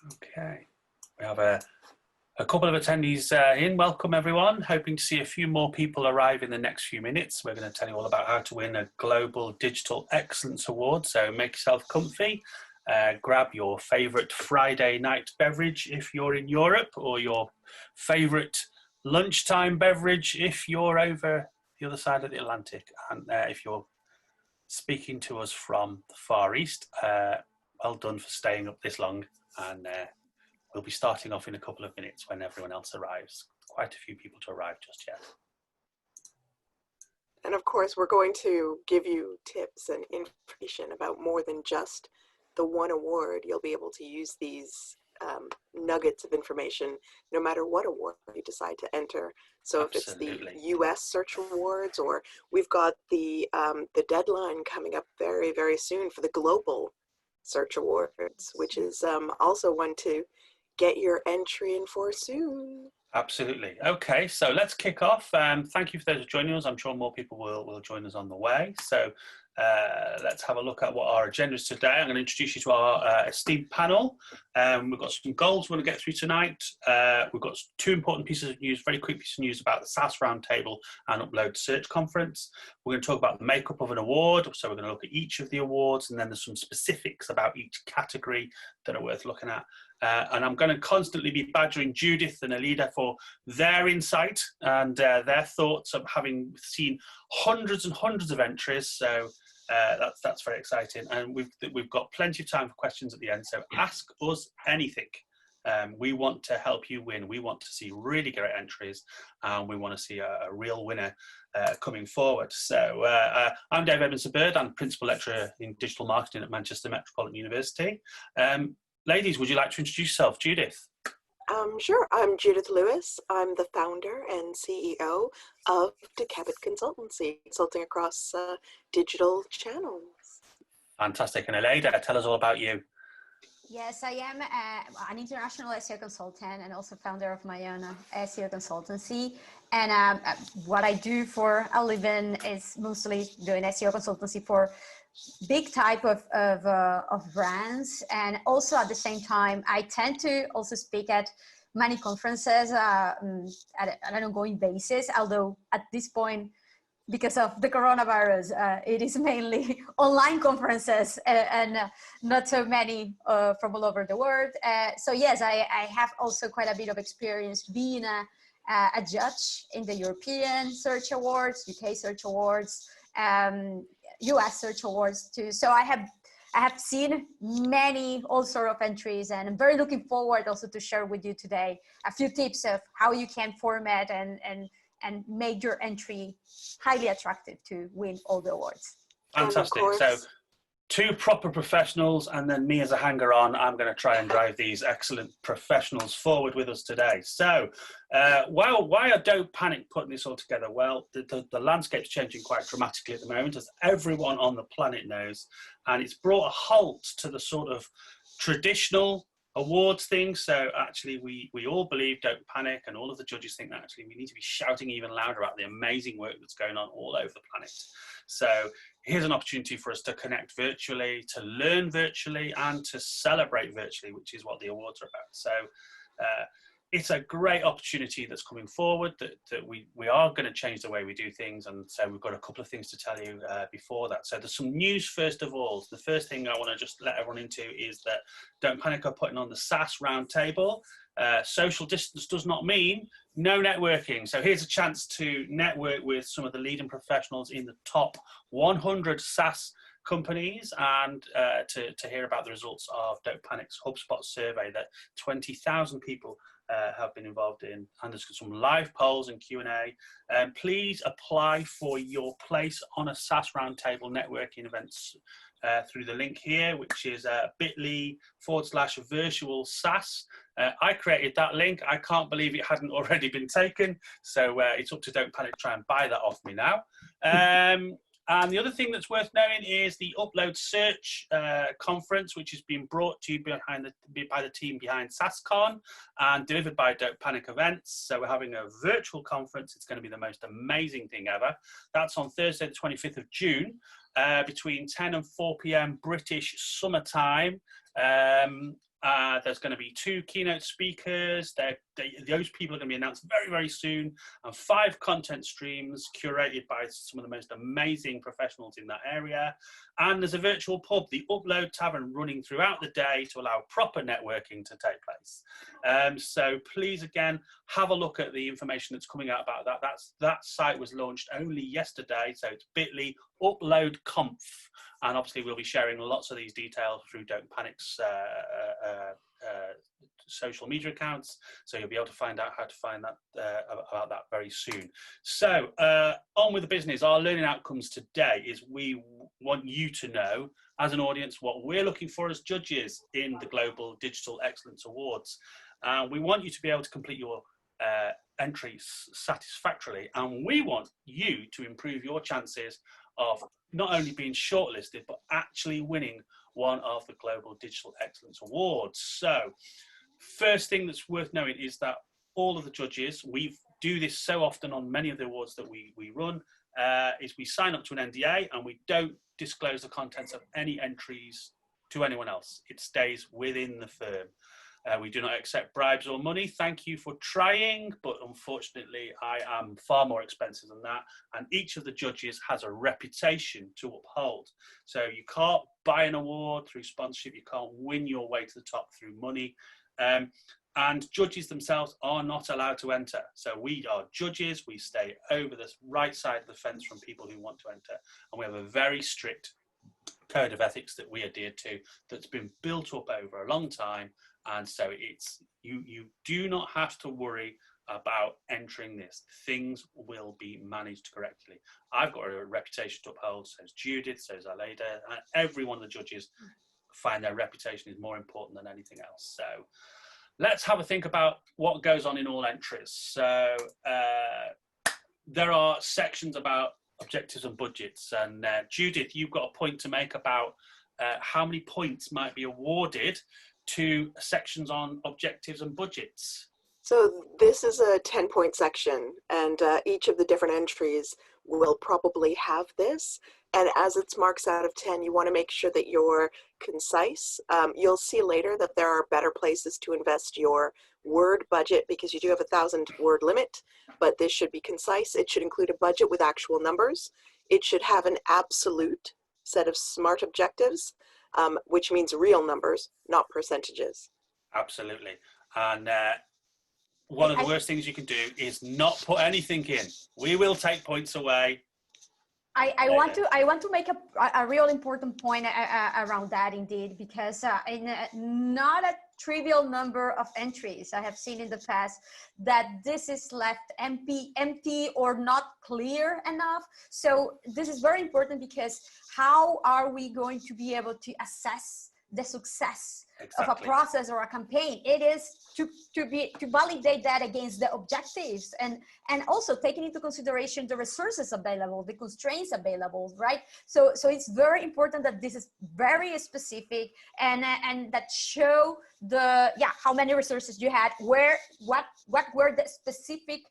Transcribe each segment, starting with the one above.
Okay, we have a couple of attendees in. Welcome everyone. Hoping to see a few more people arrive in the next few minutes. We're going to tell you all about how to win a Global Digital Excellence Award. So make yourself comfy. Grab your favourite Friday night beverage if you're in Europe, or your favourite lunchtime beverage if you're over the other side of the Atlantic. And if you're speaking to us from the Far East, well done for staying up this long. And we'll be starting off in a couple of minutes when everyone else arrives. Quite a few people to arrive just yet. And of course, we're going to give you tips and information about more than just the one award. You'll be able to use these nuggets of information no matter what award you decide to enter. So Absolutely. If it's the US Search Awards, or we've got the deadline coming up very, very soon for the Global Search Awards, which is also one to get your entry in for soon. Absolutely. Okay, so let's kick off. Thank you for those joining us. I'm sure more people will join us on the way. So let's have a look at what our agenda is today. I'm going to introduce you to our esteemed panel. We've got some goals we're going to get through tonight. We've got two important pieces of news, very quick piece of news about the SAS Roundtable and Upload Search Conference. We're going to talk about the makeup of an award. So we're going to look at each of the awards, and then there's some specifics about each category that are worth looking at. And I'm going to constantly be badgering Judith and Aleyda for their insight and their thoughts of having seen hundreds and hundreds of entries. So that's very exciting. And we've got plenty of time for questions at the end. So ask us anything. We want to help you win. We want to see really great entries, and we want to see a real winner coming forward. So I'm Dave Edmundson-Bird. I'm Principal Lecturer in Digital Marketing at Manchester Metropolitan University. Ladies, would you like to introduce yourself? Judith? Sure. I'm Judith Lewis. I'm the founder and CEO of Decabit Consultancy, consulting across digital channels. Fantastic. And Aleyda, tell us all about you. Yes, I am an international SEO consultant and also founder of my own SEO consultancy. And what I do for a living is mostly doing SEO consultancy for big type of brands. And also at the same time, I tend to also speak at many conferences at an ongoing basis, although at this point, because of the coronavirus, it is mainly online conferences and not so many from all over the world. So yes, I have also quite a bit of experience being a judge in the European Search Awards, UK Search Awards, US Search Awards too. So I have seen many all sort of entries, and I'm very looking forward also to share with you today a few tips of how you can format and make your entry highly attractive to win all the awards. Fantastic. So two proper professionals, and then me as a hanger-on. I'm going to try and drive these excellent professionals forward with us today. So why are Don't Panic putting this all together? Well, the landscape's changing quite dramatically at the moment, as everyone on the planet knows, and it's brought a halt to the sort of traditional awards thing. So actually we all believe Don't Panic, and all of the judges think that actually we need to be shouting even louder about the amazing work that's going on all over the planet. So here's an opportunity for us to connect virtually, to learn virtually, and to celebrate virtually, which is what the awards are about. So it's a great opportunity that's coming forward, that we are going to change the way we do things. And so we've got a couple of things to tell you before that. So there's some news first of all. The first thing I want to just let everyone into is that Don't Panic are putting on the SAS Roundtable. Social distance does not mean no networking. So here's a chance to network with some of the leading professionals in the top 100 SaaS companies, and to hear about the results of Don't Panic's HubSpot survey that 20,000 people have been involved in, and there's some live polls and Q&A. Please apply for your place on a SAS Roundtable networking events through the link here, which is bit.ly/virtual SAS. I created that link. I can't believe it hadn't already been taken. So it's up to Don't Panic to try and buy that off me now. And the other thing that's worth knowing is the Upload Search conference, which has been brought to you by the team behind SaaSCon and delivered by Don't Panic Events. So we're having a virtual conference. It's going to be the most amazing thing ever. That's on Thursday, the 25th of June, between 10 and 4 p.m. British summertime. There's going to be 2 keynote speakers. Those people are going to be announced very, very soon, and 5 content streams curated by some of the most amazing professionals in that area. And there's a virtual pub, the Upload Tavern, running throughout the day to allow proper networking to take place. So please, again, have a look at the information that's coming out about that. That site was launched only yesterday, so it's bit.ly Upload Conf. And obviously we'll be sharing lots of these details through Don't Panic's social media accounts, so you'll be able to find out how to find that about that very soon. So on with the business. Our learning outcomes today is we want you to know as an audience what we're looking for as judges in the Global Digital Excellence Awards. We want you to be able to complete your entries satisfactorily, and we want you to improve your chances of not only being shortlisted but actually winning one of the Global Digital Excellence Awards. So first thing that's worth knowing is that all of the judges, we do this so often on many of the awards that we run, is we sign up to an NDA and we don't disclose the contents of any entries to anyone else. It stays within the firm. We do not accept bribes or money. Thank you for trying, but unfortunately I am far more expensive than that, and each of the judges has a reputation to uphold. So you can't buy an award through sponsorship, you can't win your way to the top through money, and judges themselves are not allowed to enter. So we are judges, we stay over the right side of the fence from people who want to enter, and we have a very strict code of ethics that we adhere to that's been built up over a long time. And so it's you do not have to worry about entering this. Things will be managed correctly. I've got a reputation to uphold, so is Judith, so is Aleyda, and every one of the judges find their reputation is more important than anything else. So let's have a think about what goes on in all entries. So there are sections about objectives and budgets, and Judith, you've got a point to make about how many points might be awarded to sections on objectives and budgets. So this is a 10-point section, and each of the different entries will probably have this. And as it's marks out of 10, you want to make sure that you're concise. You'll see later that there are better places to invest your word budget because you do have a 1,000-word limit, but this should be concise. It should include a budget with actual numbers. It should have an absolute set of SMART objectives, which means real numbers, not percentages. Absolutely. And one of the worst things you can do is not put anything in. We will take points away. I want to make a real important point around that indeed, because in not a trivial number of entries I have seen in the past that this is left empty or not clear enough. So this is very important, because how are we going to be able to assess the success of a process or a campaign? It is to validate that against the objectives, and also taking into consideration the resources available, the constraints available, right? So it's very important that this is very specific and that show the how many resources you had, what were the specific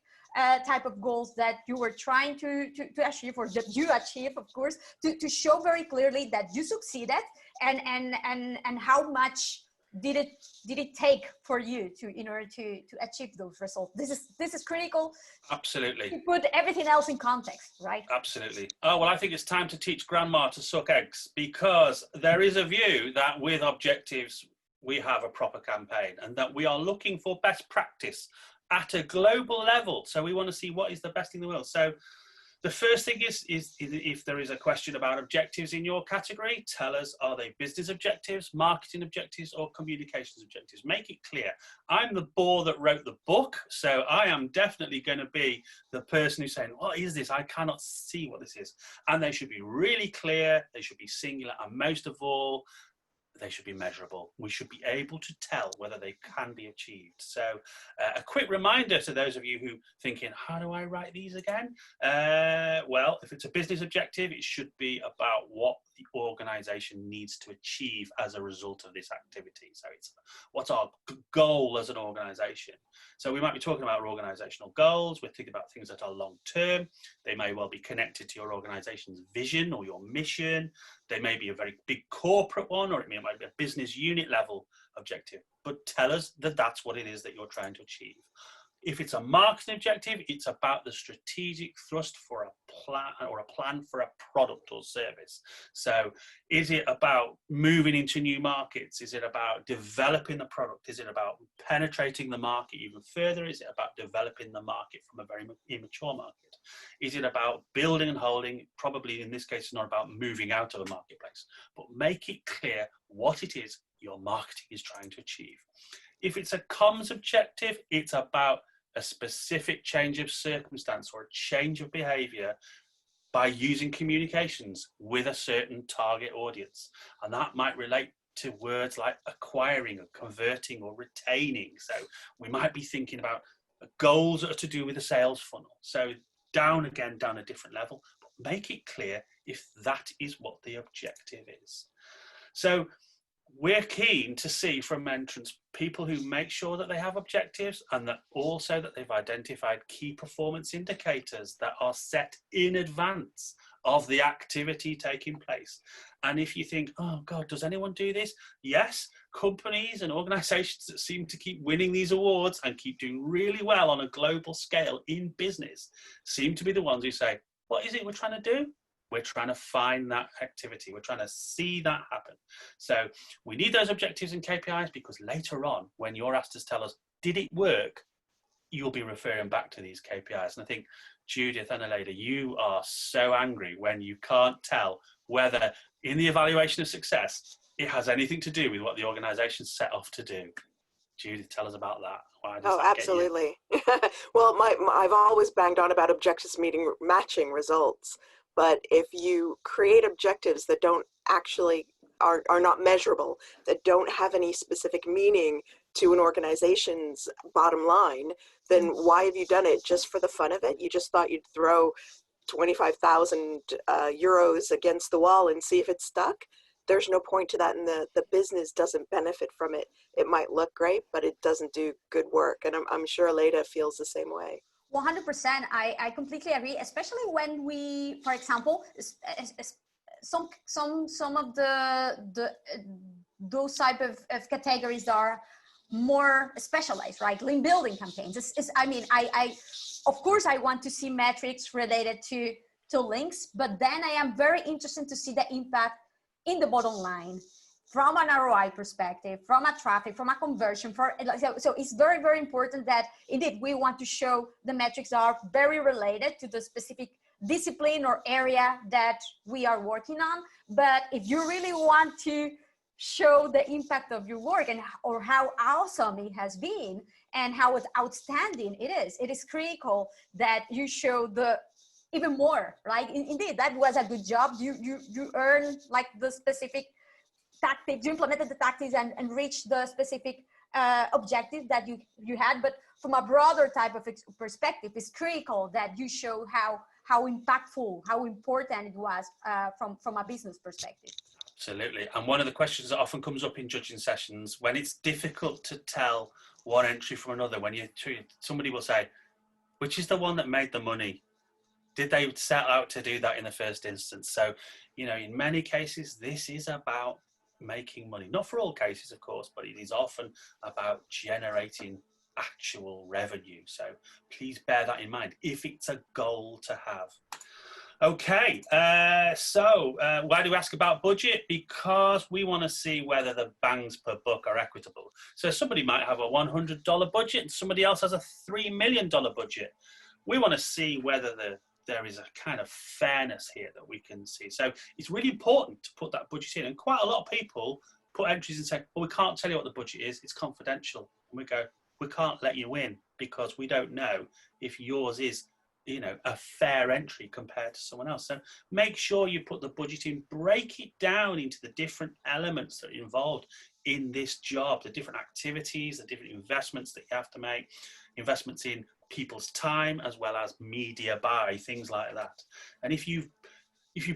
type of goals that you were trying to achieve, or that you achieve, of course, to show very clearly that you succeeded, and how much did it take for you in order to achieve those results. This is critical. Absolutely. To put everything else in context, right? Absolutely. Oh, well, I think it's time to teach grandma to suck eggs, because there is a view that with objectives we have a proper campaign, and that we are looking for best practice at a global level. So we want to see what is the best in the world. So the first thing is if there is a question about objectives in your category, tell us, are they business objectives, marketing objectives, or communications objectives? Make it clear. I'm the bore that wrote the book, so I am definitely going to be the person who's saying, what is this? I cannot see what this is. And they should be really clear, they should be singular, and most of all, they should be measurable. We should be able to tell whether they can be achieved. So a quick reminder to those of you who thinking, how do I write these again? Well, if it's a business objective, it should be about what the organization needs to achieve as a result of this activity. So it's what's our goal as an organization. So we might be talking about organizational goals. We're thinking about things that are long term. They may well be connected to your organization's vision or your mission. They may be a very big corporate one, or it might be a business unit level objective. But tell us that that's what it is that you're trying to achieve. If it's a marketing objective, it's about the strategic thrust for a plan, or a plan for a product or service. So is it about moving into new markets? Is it about developing the product? Is it about penetrating the market even further? Is it about developing the market from a very immature market? Is it about building and holding? Probably in this case, it's not about moving out of a marketplace, but make it clear what it is your marketing is trying to achieve. If it's a comms objective, it's about a specific change of circumstance or a change of behavior by using communications with a certain target audience. And that might relate to words like acquiring or converting or retaining. So we might be thinking about goals that are to do with the sales funnel. So down a different level, but make it clear if that is what the objective is. So we're keen to see from entrants people who make sure that they have objectives, and that also that they've identified key performance indicators that are set in advance of the activity taking place. And if you think, oh God, does anyone do this? Yes, companies and organizations that seem to keep winning these awards and keep doing really well on a global scale in business seem to be the ones who say, what is it we're trying to do? We're trying to find that activity. We're trying to see that happen. So we need those objectives and KPIs, because later on, when you're asked to tell us, did it work? You'll be referring back to these KPIs. And I think, Judith and Aleyda, you are so angry when you can't tell whether in the evaluation of success, it has anything to do with what the organization set off to do. Judith, tell us about that. Why does that absolutely. Well, I've always banged on about objectives matching results. But if you create objectives that don't actually are not measurable, that don't have any specific meaning to an organization's bottom line, then why have you done it? Just for the fun of it? You just thought you'd throw 25,000 euros against the wall and see if it stuck? There's no point to that, and the business doesn't benefit from it. It might look great, but it doesn't do good work. And I'm sure Aleyda feels the same way. 100%. I completely agree, especially when we, for example, some of those type of categories that are more specialized, right? Lean building campaigns. Of course, I want to see metrics related to links, but then I am very interested to see the impact in the bottom line, from an ROI perspective, from a traffic, from a conversion. So it's very, very important that indeed we want to show the metrics that are very related to the specific discipline or area that we are working on. But if you really want to show the impact of your work or how awesome it has been and how outstanding it is critical that you show the even more, right? Indeed, that was a good job. You earn like the specific tactics, you implemented the tactics and reached the specific objective that you had. But from a broader type of perspective, it's critical that you show how impactful, how important it was from a business perspective. Absolutely. And one of the questions that often comes up in judging sessions, when it's difficult to tell one entry from another, when somebody will say, which is the one that made the money? Did they set out to do that in the first instance? So, in many cases, this is about making money. Not for all cases, of course, but it is often about generating actual revenue. So please bear that in mind if it's a goal to have. Okay, so why do we ask about budget? Because we want to see whether the bangs per buck are equitable. So somebody might have a $100 budget and somebody else has a $3 million budget. We want to see whether there is a kind of fairness here that we can see. So it's really important to put that budget in. And quite a lot of people put entries and say, well, we can't tell you what the budget is. It's confidential. And we go, we can't let you in because we don't know if yours is, a fair entry compared to someone else. So make sure you put the budget in, break it down into the different elements that are involved in this job, the different activities, the different investments that you have to make, investments in people's time as well as media buy, things like that. And if you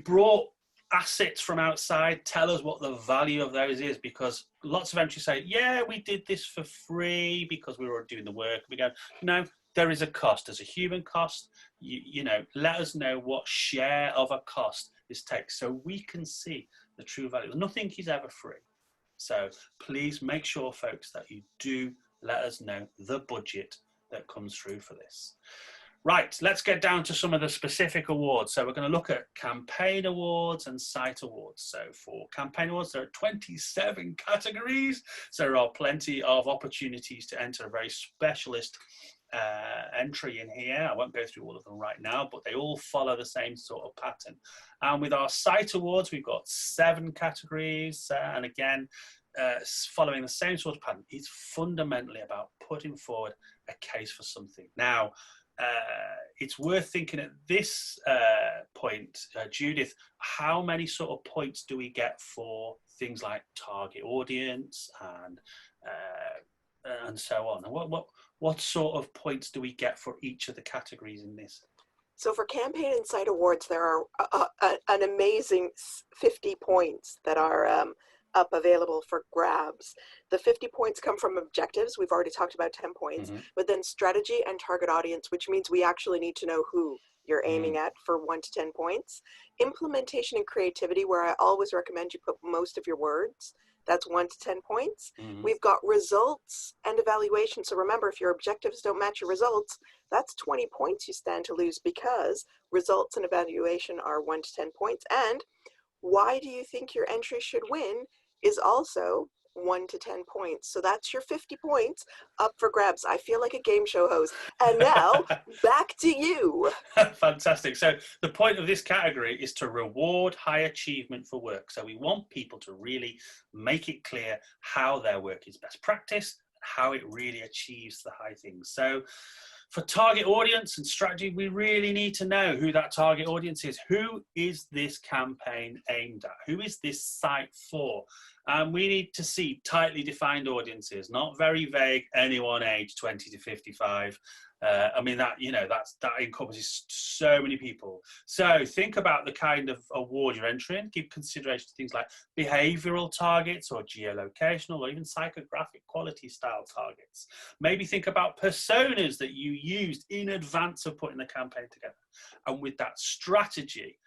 brought assets from outside. Tell us what the value of those is, because lots of entries say, yeah, we did this for free because we were doing the work. We go, no, there is a cost. There's a human cost. You know, let us know what share of a cost this takes so we can see the true value. Nothing is ever free. So please make sure, folks, that you do let us know the budget that comes through for this. Right, let's get down to some of the specific awards. So we're going to look at campaign awards and site awards. So for campaign awards, there are 27 categories. So there are plenty of opportunities to enter a very specialist entry in here. I won't go through all of them right now, but they all follow the same sort of pattern. And with our site awards, we've got 7 categories. And again, following the same sort of pattern, it's fundamentally about putting forward a case for something. Now, it's worth thinking at this point, Judith, how many sort of points do we get for things like target audience and so on? And what sort of points do we get for each of the categories in this? So for campaign and site awards, there are an amazing 50 points that are up available for grabs. The 50 points come from objectives. We've already talked about 10 points, but then strategy and target audience, which means we actually need to know who you're aiming at for 1 to 10 points. Implementation and creativity, where I always recommend you put most of your words. That's 1 to 10 points. We've got results and evaluation. So remember, if your objectives don't match your results, that's 20 points you stand to lose, because results and evaluation are 1 to 10 points. And why do you think your entry should win is also 1 to 10 points. So that's your 50 points up for grabs. I feel like a game show host. And now back to you. Fantastic. So the point of this category is to reward high achievement for work. So we want people to really make it clear how their work is best practice, how it really achieves the high things. So for target audience and strategy, we really need to know who that target audience is. Who is this campaign aimed at? Who is this site for? We need to see tightly defined audiences, not very vague, anyone age 20 to 55. I mean, that encompasses so many people. So think about the kind of award you're entering. Give consideration to things like behavioral targets or geolocational or even psychographic quality style targets. Maybe think about personas that you used in advance of putting the campaign together. And with that strategy,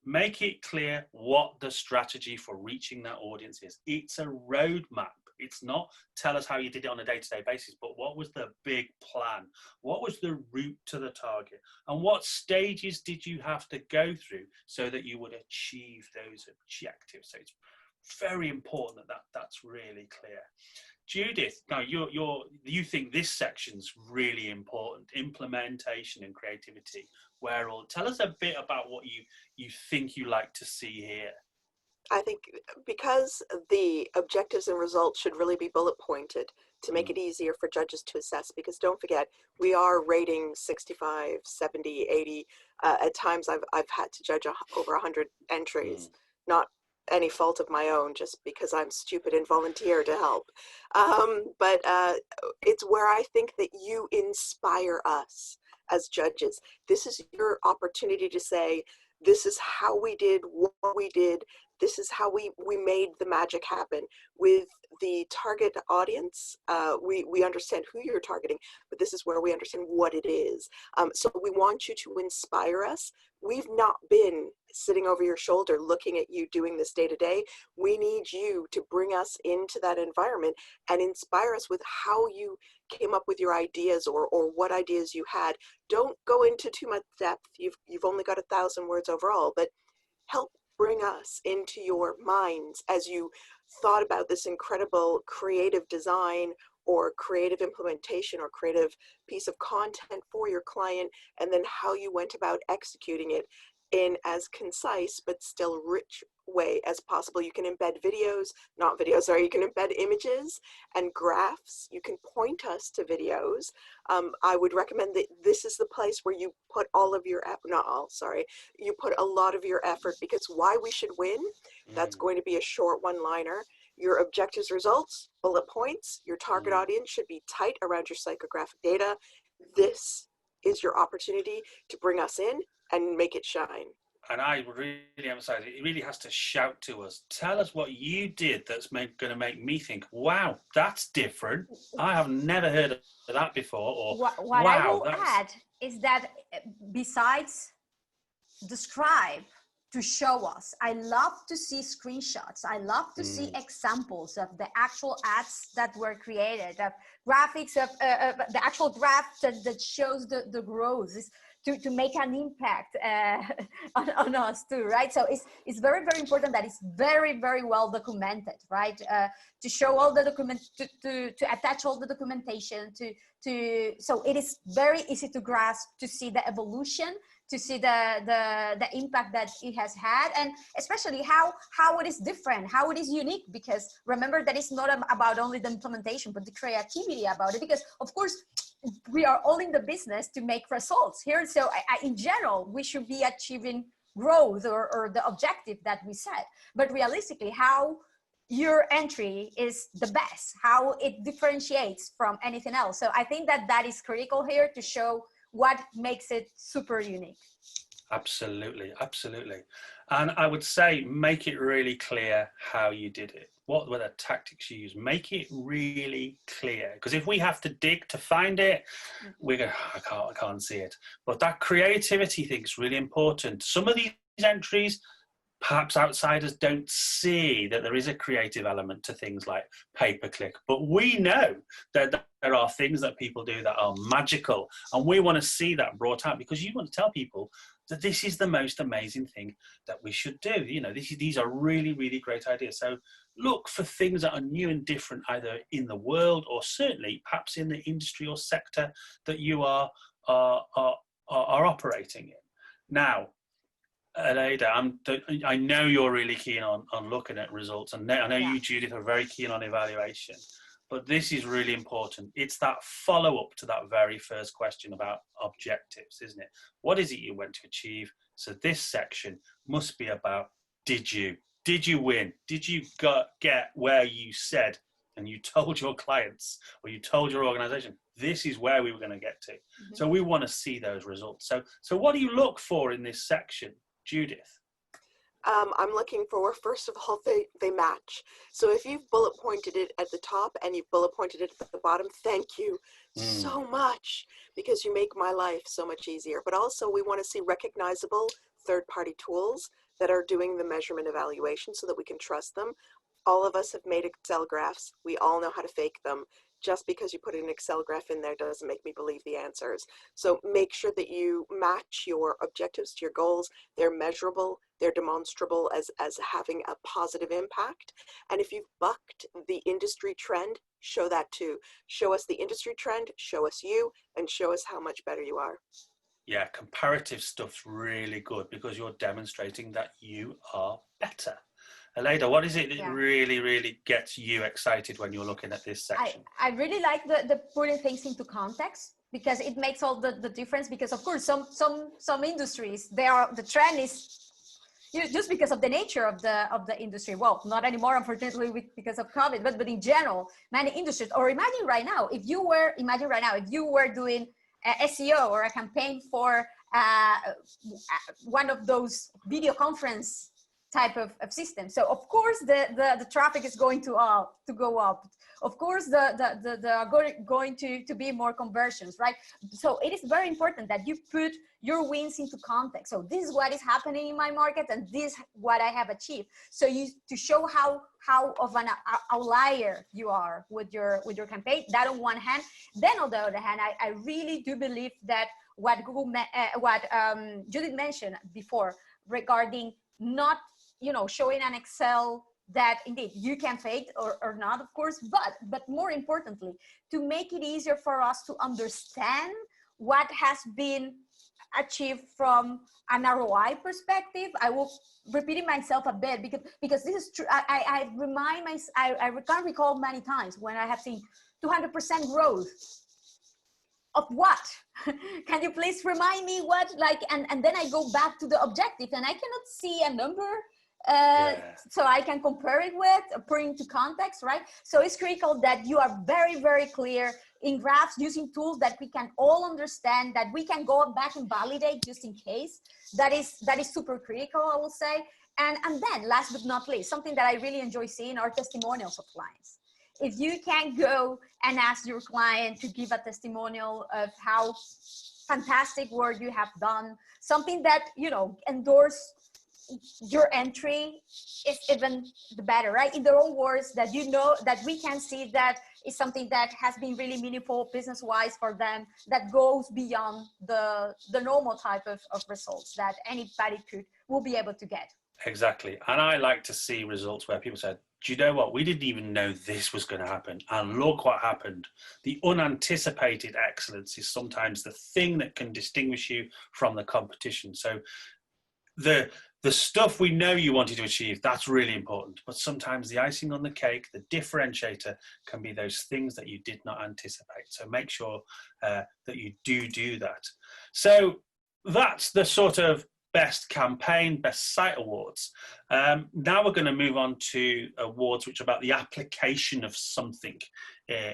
make it clear what the strategy for reaching that audience is. It's a roadmap. It's not tell us how you did it on a day-to-day basis, but what was the big plan? What was the route to the target? And what stages did you have to go through so that you would achieve those objectives? So it's very important that that's really clear. Judith, now you think this section's really important, implementation and creativity. Tell us a bit about what you think you like to see here. I think because the objectives and results should really be bullet pointed to make it easier for judges to assess, because don't forget, we are rating 65, 70, 80. At times I've had to judge over 100 entries, not any fault of my own, just because I'm stupid and volunteer to help. But it's where I think that you inspire us as judges. This is your opportunity to say, this is how we did what we did. This is how we made the magic happen. With the target audience, we understand who you're targeting, but this is where we understand what it is. So we want you to inspire us. We've not been sitting over your shoulder looking at you doing this day to day. We need you to bring us into that environment and inspire us with how you came up with your ideas or what ideas you had. Don't go into too much depth. You've only got 1,000 words overall, but help bring us into your minds as you thought about this incredible creative design or creative implementation or creative piece of content for your client, and then how you went about executing it in as concise but still rich way as possible. You can embed you can embed images and graphs. You can point us to videos. I would recommend that this is the place where you put you put a lot of your effort, because why we should win, that's going to be a short one-liner. Your objectives, results, bullet points. Your target audience should be tight around your psychographic data. This is your opportunity to bring us in and make it shine. and I really emphasize it, it really has to shout to us. Tell us what you did that's going to make me think, wow, that's different. I have never heard of that before. Or what wow, I will add is that besides describe, to show us, I love to see screenshots. I love to see examples of the actual ads that were created, of graphics of the actual graph that shows the growth. To make an impact on us too, right? So it's very, very important that it's very, very well documented, right? To show all the document, to attach all the documentation, so it is very easy to grasp, to see the evolution, to see the impact that it has had, and especially how it is different, how it is unique, because remember that it's not about only the implementation, but the creativity about it, because of course, we are all in the business to make results here. So in general, we should be achieving growth or the objective that we set. But realistically, how your entry is the best, how it differentiates from anything else. So I think that is critical here to show what makes it super unique. Absolutely, absolutely. And I would say, make it really clear how you did it. What were the tactics you used? Make it really clear. Because if we have to dig to find it, we're going, I can't see it. But that creativity thing is really important. Some of these entries, perhaps outsiders don't see that there is a creative element to things like pay-per-click. But we know that there are things that people do that are magical. And we want to see that brought out, because you want to tell people that this is the most amazing thing that we should do. You know, these are really, really great ideas. So look for things that are new and different, either in the world or certainly perhaps in the industry or sector that you are operating in. Now, Aleyda, I know you're really keen on looking at results, and I know you, Judith, are very keen on evaluation. But this is really important. It's that follow-up to that very first question about objectives, isn't it? What is it you want to achieve? So this section must be about, did you win? Did you get where you said and you told your clients or you told your organization, this is where we were going to get to? Mm-hmm. So we want to see those results. So what do you look for in this section, Judith? I'm looking for, first of all, they match. So if you've bullet pointed it at the top and you've bullet pointed it at the bottom, thank you so much, because you make my life so much easier. But also we want to see recognizable third-party tools that are doing the measurement evaluation so that we can trust them. All of us have made Excel graphs. We all know how to fake them. Just because you put an Excel graph in there doesn't make me believe the answers. So make sure that you match your objectives to your goals. They're measurable, they're demonstrable as having a positive impact. And if you've bucked the industry trend, show that too. Show us the industry trend, show us you, and show us how much better you are. Yeah, comparative stuff's really good because you're demonstrating that you are better. Aleyda, what is it that really, really gets you excited when you're looking at this section? I really like the putting things into context, because it makes all the difference. Because of course, some industries, the trend is just because of the nature of the industry. Well, not anymore, unfortunately, because of COVID. But in general, many industries. Or imagine right now, if you were doing SEO or a campaign for one of those video conference type of system. So of course the traffic is going to go up. Of course the going to be more conversions, right? So it is very important that you put your wins into context. So this is what is happening in my market, and this is what I have achieved. So to show how of an outlier you are with your campaign. That on one hand. Then on the other hand, I really do believe that what Judith mentioned before regarding not showing an Excel that indeed you can fake or not, of course, but more importantly, to make it easier for us to understand what has been achieved from an ROI perspective. I will repeating myself a bit because this is true. I can't recall many times when I have seen 200% growth. Of what? Can you please remind me what, and then I go back to the objective and I cannot see a number so I can compare it with, put into context, right? So it's critical that you are very, very clear in graphs using tools that we can all understand, that we can go back and validate just in case. That is super critical, I will say. And then last but not least, something that I really enjoy seeing are testimonials of clients. If you can go and ask your client to give a testimonial of how fantastic work you have done, something that, you know, endorse your entry, is even the better, right? In their own words, that you know, that we can see that is something that has been really meaningful business-wise for them, that goes beyond the normal type of results that anybody will be able to get. Exactly. And I like to see results where people said, do you know what? We didn't even know this was going to happen. And look what happened. The unanticipated excellence is sometimes the thing that can distinguish you from the competition. So the stuff we know you wanted to achieve, that's really important. But sometimes the icing on the cake, the differentiator, can be those things that you did not anticipate. So make sure that you do that. So that's the sort of best campaign, best site awards. Now we're going to move on to awards which are about the application of something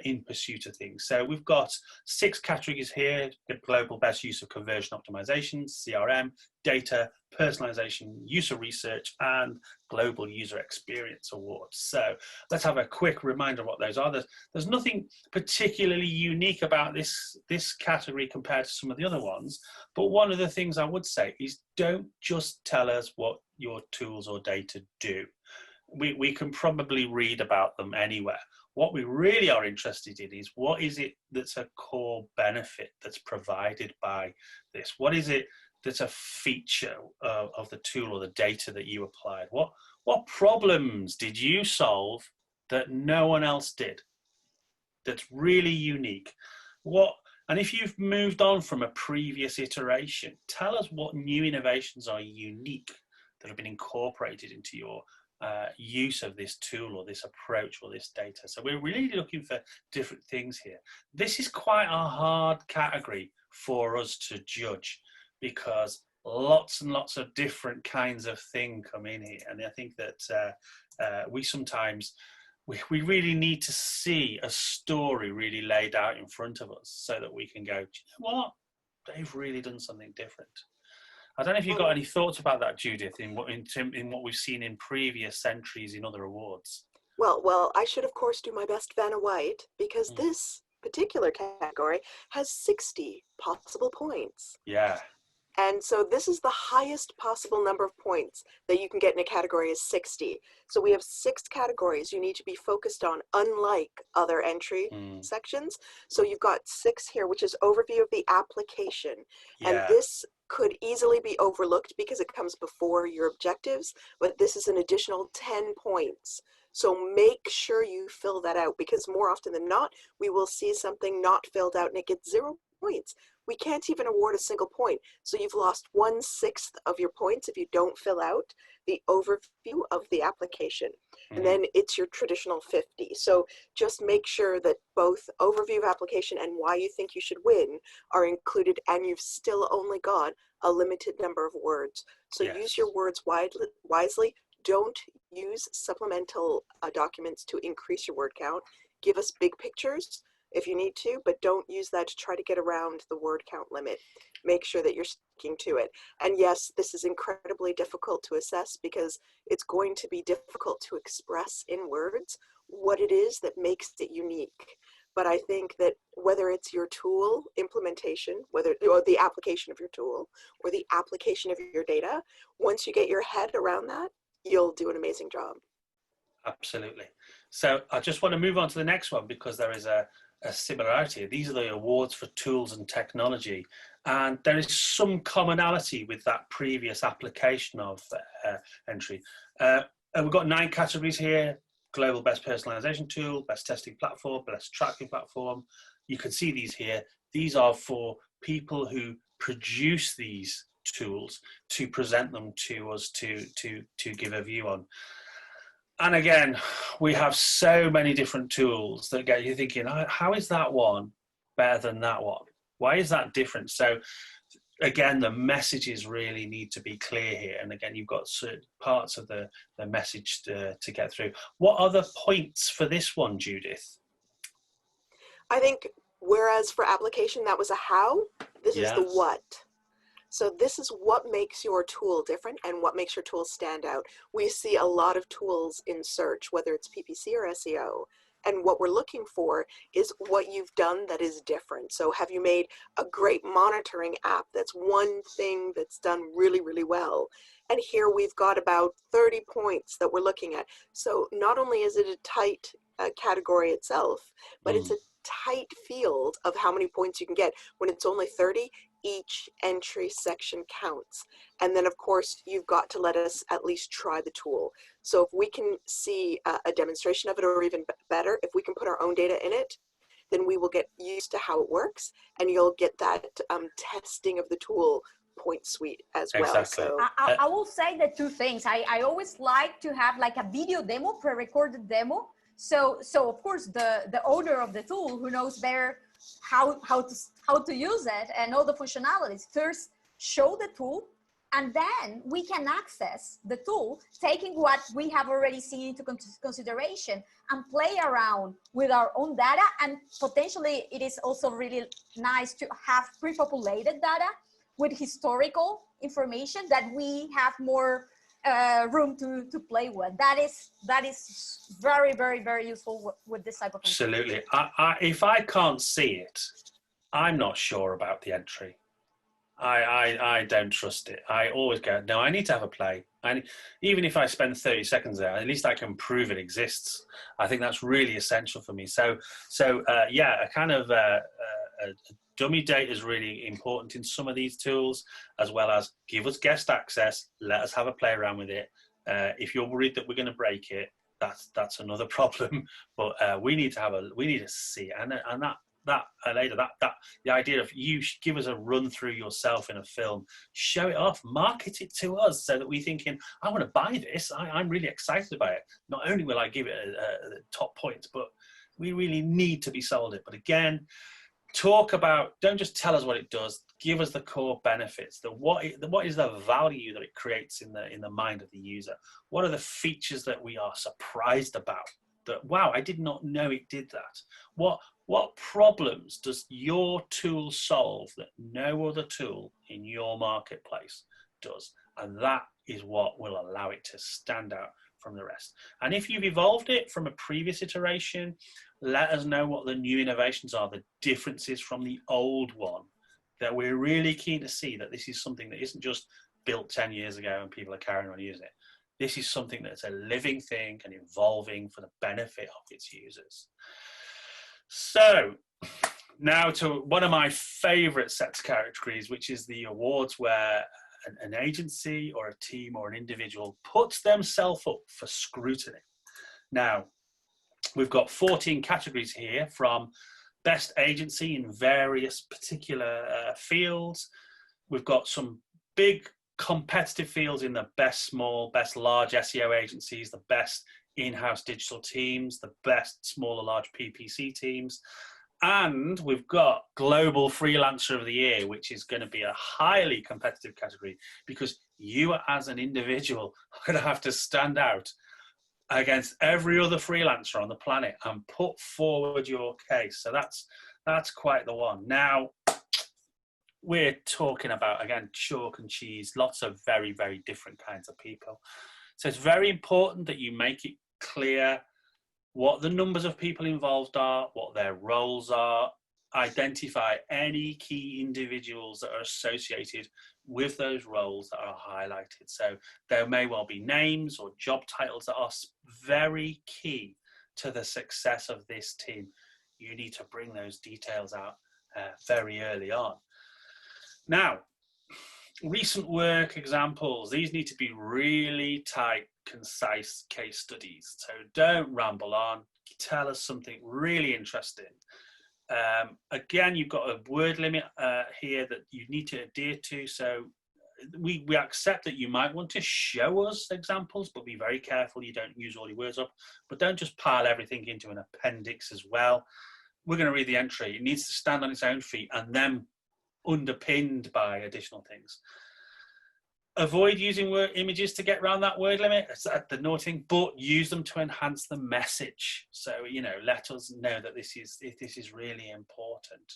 in pursuit of things. So we've got 6 categories here: the global best use of conversion optimization, CRM, data, personalization, user research, and global user experience awards. So let's have a quick reminder of what those are. There's nothing particularly unique about this category compared to some of the other ones, but one of the things I would say is don't just tell us what your tools or data do. We can probably read about them anywhere. What we really are interested in is, what is it that's a core benefit that's provided by this? What is it that's a feature of the tool or the data that you applied? What problems did you solve that no one else did, that's really unique? And if you've moved on from a previous iteration, tell us what new innovations are unique that have been incorporated into your use of this tool or this approach or this data. So we're really looking for different things here. This is quite a hard category for us to judge, because lots and lots of different kinds of thing come in here. And I think that we sometimes, we really need to see a story really laid out in front of us so that we can go, do you know what? They've really done something different. I don't know if you've got any thoughts about that, Judith, in what we've seen in previous entries in other awards. Well, I should of course do my best Vanna White, because this particular category has 60 possible points. Yeah. And so this is the highest possible number of points that you can get in a category is 60. So we have 6 categories you need to be focused on, unlike other entry sections. So you've got 6 here, which is overview of the application. Yeah. And this could easily be overlooked because it comes before your objectives, but this is an additional 10 points. So make sure you fill that out, because more often than not, we will see something not filled out and it gets 0 points. We can't even award a single point. So you've lost 1/6 of your points if you don't fill out the overview of the application. And then it's your traditional 50. So just make sure that both overview of application and why you think you should win are included, and you've still only got a limited number of words. So use your words wisely. Don't use supplemental documents to increase your word count. Give us big pictures if you need to, but don't use that to try to get around the word count limit. Make sure that you're sticking to it. And yes, this is incredibly difficult to assess, because it's going to be difficult to express in words what it is that makes it unique. But I think that whether it's your tool implementation, or the application of your tool, or the application of your data, once you get your head around that, you'll do an amazing job. Absolutely. So I just want to move on to the next one, because there is a similarity. These are the awards for tools and technology, and there is some commonality with that previous application of entry. And we've got 9 categories here: global best personalization tool, best testing platform, best tracking platform. You can see these here. These are for people who produce these tools to present them to us to give a view on. And again, we have so many different tools that get you thinking, how is that one better than that one? Why is that different? So again, the messages really need to be clear here. And again, you've got certain parts of the message to get through. What are the points for this one, Judith? I think whereas for application that was a how, this is the what. So this is what makes your tool different and what makes your tool stand out. We see a lot of tools in search, whether it's PPC or SEO. And what we're looking for is what you've done that is different. So have you made a great monitoring app? That's one thing that's done really, really well. And here we've got about 30 points that we're looking at. So not only is it a tight category itself, but it's a tight field of how many points you can get. When it's only 30, each entry section counts. And then of course you've got to let us at least try the tool. So if we can see a demonstration of it, or even better, if we can put our own data in it, then we will get used to how it works, and you'll get that testing of the tool point suite as well. Exactly. So I will say the two things. I always like to have like a video demo, pre-recorded demo. So of course the owner of the tool, who knows better how to use it and all the functionalities, first show the tool, and then we can access the tool, taking what we have already seen into consideration and play around with our own data. And potentially it is also really nice to have pre-populated data with historical information that we have more room to play with. That is very, very, very useful with this type of thing. Absolutely. If I can't see it, I'm not sure about the entry. I don't trust it. I always go, no, I need to have a play. Even if I spend 30 seconds there, at least I can prove it exists. I think that's really essential for me. So yeah, a kind of a dummy data is really important in some of these tools, as well as give us guest access, let us have a play around with it. If you're worried that we're going to break it, that's another problem. But we need to see it. And that Aleyda, that the idea of you give us a run through yourself in a film, show it off, market it to us, so that we're thinking, I want to buy this. I'm really excited about it. Not only will I give it a top points, but we really need to be sold it. But again, talk about, don't just tell us what it does, give us the core benefits, what is the value that it creates in the mind of the user. What are the features that we are surprised about, that wow, I did not know it did that. What problems does your tool solve that no other tool in your marketplace does? And that is what will allow it to stand out from the rest. And if you've evolved it from a previous iteration, let us know what the new innovations are, the differences from the old one, that we're really keen to see that this is something that isn't just built 10 years ago and people are carrying on using it. This is something that's a living thing and evolving for the benefit of its users. So now to one of my favorite sets categories, which is the awards where an agency or a team or an individual puts themselves up for scrutiny. Now, we've got 14 categories here, from best agency in various particular fields. We've got some big competitive fields in the best small, best large SEO agencies, the best in-house digital teams, the best small or large PPC teams. And we've got Global Freelancer of the Year, which is going to be a highly competitive category, because you as an individual are going to have to stand out against every other freelancer on the planet and put forward your case. So that's quite the one. Now, we're talking about, again, chalk and cheese, lots of very, very different kinds of people. So it's very important that you make it clear what the numbers of people involved are, what their roles are, identify any key individuals that are associated with those roles that are highlighted. So there may well be names or job titles that are very key to the success of this team. You need to bring those details out very early on. Now, recent work examples, these need to be really tight, concise case studies. So don't ramble on, tell us something really interesting. Again, you've got a word limit here that you need to adhere to. So we accept that you might want to show us examples, but be very careful you don't use all your words up. But don't just pile everything into an appendix as well. We're going to read the entry. It needs to stand on its own feet, and then underpinned by additional things. Avoid using images to get around that word limit. It's the naughty thing, but use them to enhance the message. So, let us know that this is really important.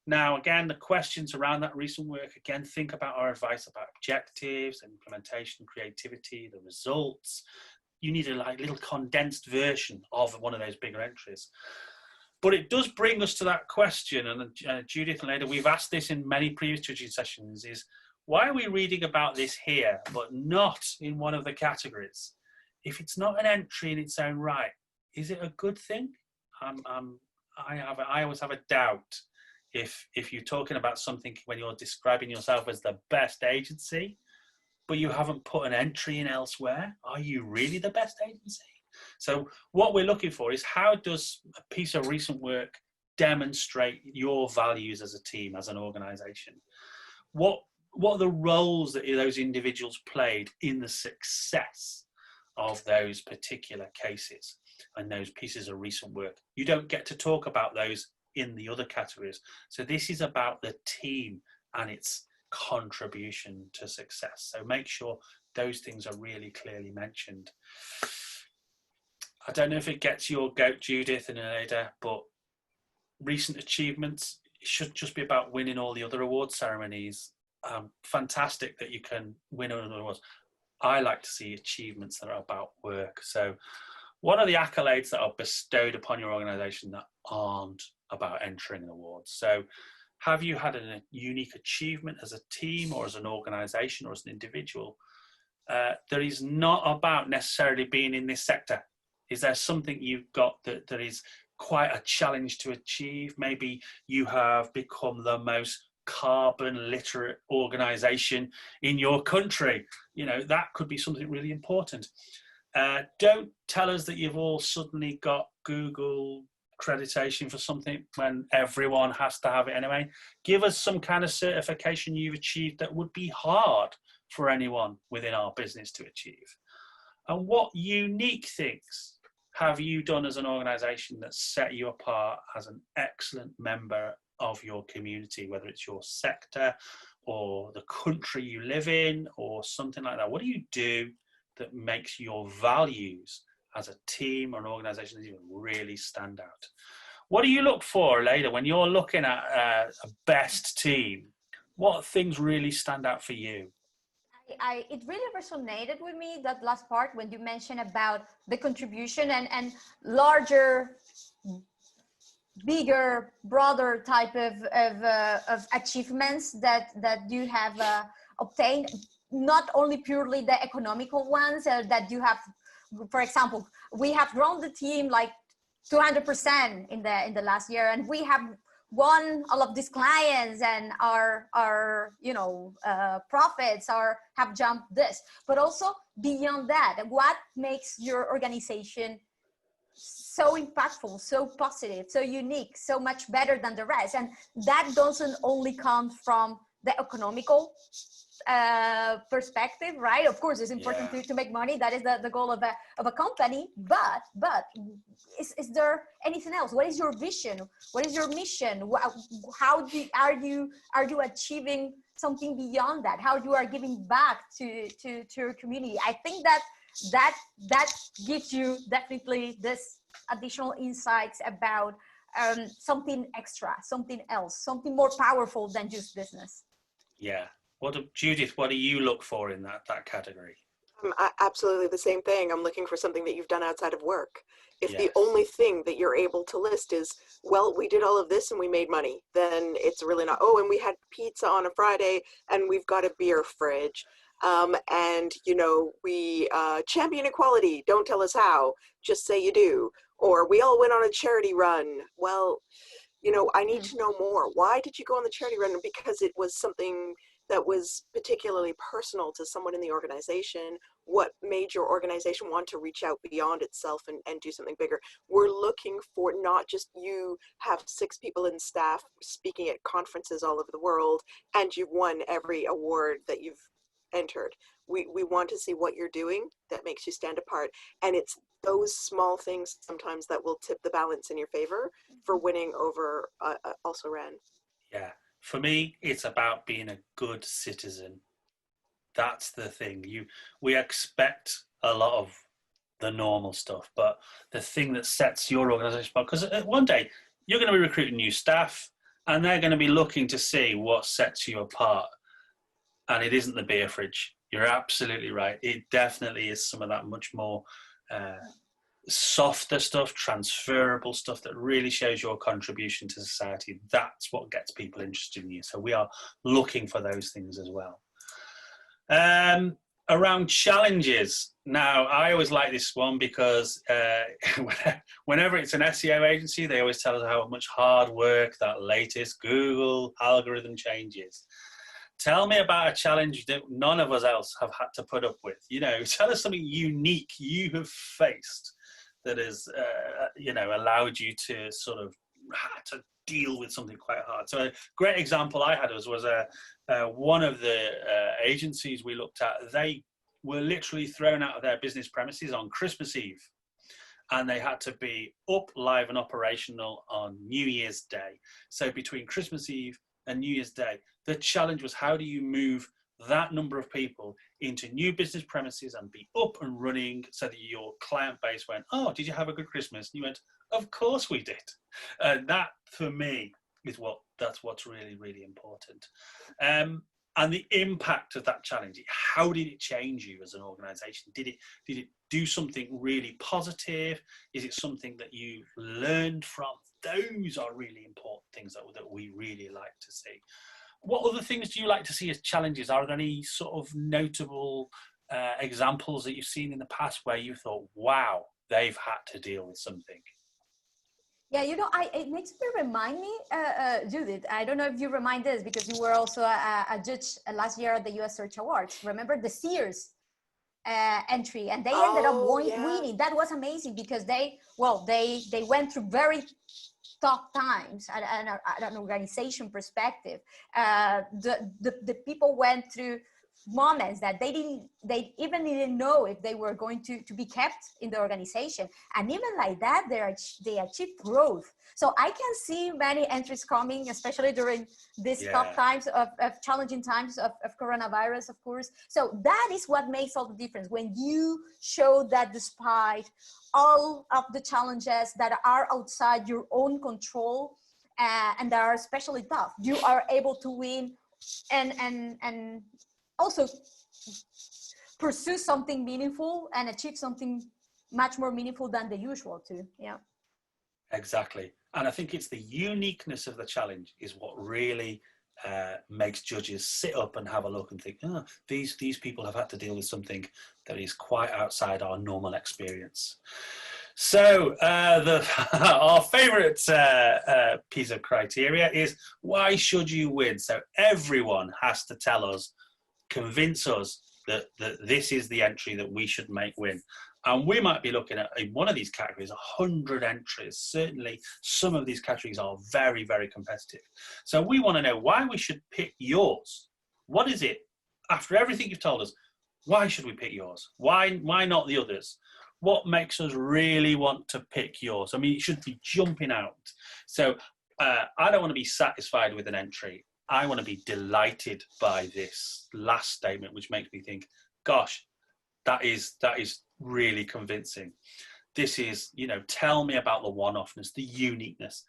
Now, again, the questions around that recent work, again, think about our advice about objectives, implementation, creativity, the results. You need a little condensed version of one of those bigger entries. But it does bring us to that question, and Judith and Aleyda, we've asked this in many previous judging sessions, is why are we reading about this here, but not in one of the categories? If it's not an entry in its own right, is it a good thing? I always have a doubt if you're talking about something when you're describing yourself as the best agency, but you haven't put an entry in elsewhere. Are you really the best agency? So what we're looking for is, how does a piece of recent work demonstrate your values as a team, as an organization? What are the roles that those individuals played in the success of those particular cases and those pieces of recent work? You don't get to talk about those in the other categories. So this is about the team and its contribution to success. So make sure those things are really clearly mentioned. I don't know if it gets your goat, Judith and Aleyda, but recent achievements should just be about winning all the other award ceremonies. Fantastic that you can win other awards. I like to see achievements that are about work. So what are the accolades that are bestowed upon your organization that aren't about entering an award? So have you had a unique achievement as a team or as an organization or as an individual that is not about necessarily being in this sector? Is there something you've got that is quite a challenge to achieve? Maybe you have become the most carbon literate organization in your country. That could be something really important. Don't tell us that you've all suddenly got Google accreditation for something when everyone has to have it anyway. Give us some kind of certification you've achieved that would be hard for anyone within our business to achieve. And what unique things have you done as an organization that set you apart as an excellent member of your community, whether it's your sector or the country you live in or something like that? What do you do that makes your values as a team or an organization really stand out? What do you look for, Aleyda, when you're looking at a best team? What things really stand out for you? It really resonated with me, that last part when you mentioned about the contribution and larger, bigger, broader type of achievements that you have obtained, not only purely the economical ones that you have. For example, we have grown the team like 200% in the last year, and we have won all of these clients, and our profits have jumped this. But also beyond that, what makes your organization so impactful, so positive, so unique, so much better than the rest? And that doesn't only come from the economical perspective, right? Of course, it's important to make money. That is the goal of a company. But is there anything else? What is your vision? What is your mission? How are you achieving something beyond that? How you are giving back to your community? I think that gives you definitely this additional insights about something extra, something else, something more powerful than just business. Yeah. Judith, what do you look for in that category? Absolutely the same thing. I'm looking for something that you've done outside of work. If the only thing that you're able to list is, well, we did all of this and we made money, then it's really not, and we had pizza on a Friday and we've got a beer fridge. And, we champion equality. Don't tell us how, just say you do. Or we all went on a charity run. Well, I need to know more. Why did you go on the charity run? Because it was something that was particularly personal to someone in the organization. What made your organization want to reach out beyond itself and do something bigger? We're looking for not just you have 6 people in staff speaking at conferences all over the world and you've won every award that you've entered. We want to see what you're doing that makes you stand apart. And it's those small things sometimes that will tip the balance in your favor for winning over also ran. Yeah. For me, it's about being a good citizen. That's the thing. We expect a lot of the normal stuff, but the thing that sets your organization apart, because one day you're going to be recruiting new staff and they're going to be looking to see what sets you apart. And it isn't the beer fridge. You're absolutely right. It definitely is some of that much more softer stuff, transferable stuff that really shows your contribution to society. That's what gets people interested in you. So we are looking for those things as well. Around challenges. Now, I always like this one because whenever it's an SEO agency, they always tell us how much hard work that latest Google algorithm changes. Tell me about a challenge that none of us else have had to put up with. Tell us something unique you have faced that has, allowed you to sort of to deal with something quite hard. So a great example I had was one of the agencies we looked at. They were literally thrown out of their business premises on Christmas Eve, and they had to be up, live and operational on New Year's Day. So between Christmas Eve and New Year's Day, the challenge was, how do you move that number of people into new business premises and be up and running so that your client base went, oh, did you have a good Christmas? And you went, of course we did. That for me is what's really, really important. And the impact of that challenge, how did it change you as an organization? Did it do something really positive? Is it something that you learned from? Those are really important things that we really like to see. What other things do you like to see as challenges? Are there any sort of notable examples that you've seen in the past where you thought, wow, they've had to deal with something? Yeah, it makes me remind me, Judith, I don't know if you remind this because you were also a judge last year at the US Search Awards. Remember the Sears entry, and they ended up winning. That was amazing because they went through very tough times at an organization perspective. The people went through moments that they even didn't know if they were going to be kept in the organization, and even like that they achieved growth. So I can see many entries coming, especially during these tough times of challenging times of coronavirus, of course. So that is what makes all the difference, when you show that despite all of the challenges that are outside your own control and that are especially tough, you are able to win and also pursue something meaningful and achieve something much more meaningful than the usual too. Yeah, exactly. And I think it's the uniqueness of the challenge is what really makes judges sit up and have a look and think, oh, these people have had to deal with something that is quite outside our normal experience. So our favorite piece of criteria is, why should you win? So everyone has to tell us, convince us that this is the entry that we should make win. And we might be looking at, in one of these categories, 100 entries. Certainly some of these categories are very, very competitive. So we want to know why we should pick yours. What is it, after everything you've told us, why should we pick yours? Why not the others? What makes us really want to pick yours? I mean, it should be jumping out. So I don't want to be satisfied with an entry. I want to be delighted by this last statement, which makes me think, gosh, that is really convincing. This is, tell me about the one-offness, the uniqueness.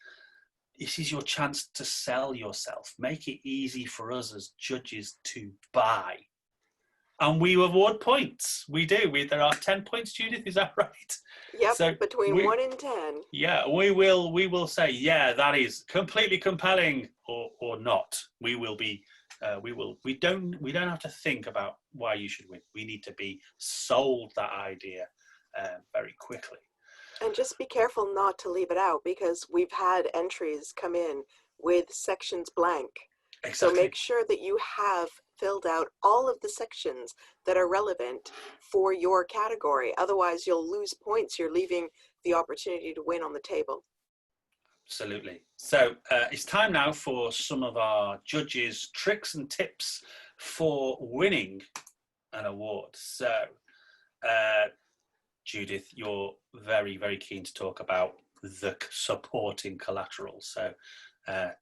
This is your chance to sell yourself. Make it easy for us as judges to buy. And we award points. We do. There are 10 points, Judith, is that right? Yep, so between 1 and 10. Yeah, we will say, yeah, that is completely compelling, or not. We don't have to think about why you should win. We need to be sold that idea very quickly. And just be careful not to leave it out, because we've had entries come in with sections blank. Exactly. So make sure that you have filled out all of the sections that are relevant for your category. Otherwise, you'll lose points. You're leaving the opportunity to win on the table. Absolutely. So it's time now for some of our judges' tricks and tips for winning an award. So, Judith, you're very, very keen to talk about the supporting collateral. So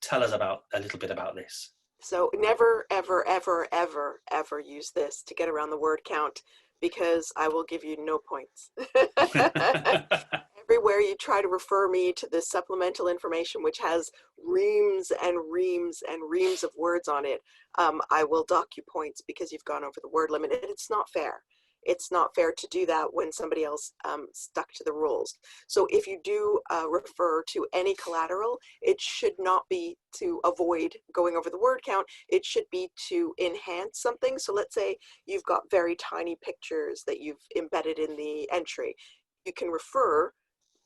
tell us a little bit about this. So never, ever, ever, ever, ever use this to get around the word count, because I will give you no points. Everywhere you try to refer me to this supplemental information, which has reams and reams and reams of words on it, I will dock you points because you've gone over the word limit. And it's not fair. It's not fair to do that when somebody else stuck to the rules. So if you do refer to any collateral, it should not be to avoid going over the word count. It should be to enhance something. So let's say you've got very tiny pictures that you've embedded in the entry. You can refer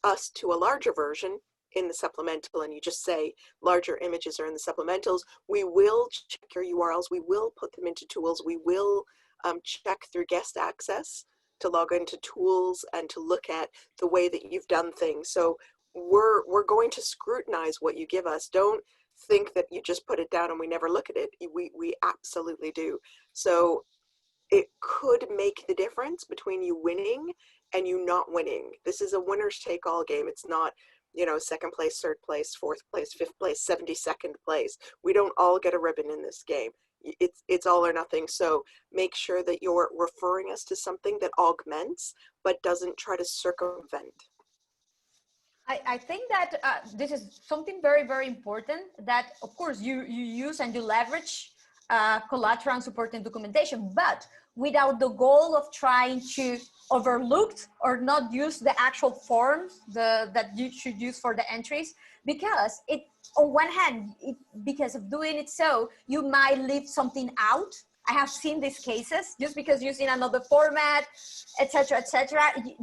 us to a larger version in the supplemental, and you just say larger images are in the supplementals. We will check your URLs. We will put them into tools. We will check through guest access to log into tools and to look at the way that you've done things. So we're going to scrutinize what you give us. Don't think that you just put it down and we never look at it. We absolutely do. So it could make the difference between you winning and you not winning. This is a winners take all game. It's not, you know, second place, third place, fourth place, fifth place, 72nd place. We don't all get a ribbon in this game. It's all or nothing. So make sure that you're referring us to something that augments, but doesn't try to circumvent. I think that this is something very, very important, that of course you use and you leverage collateral and supporting documentation, but without the goal of trying to overlook or not use the actual forms that you should use for the entries, because it, on one hand, because of doing it so, you might leave something out. I have seen these cases, just because using another format, etc.,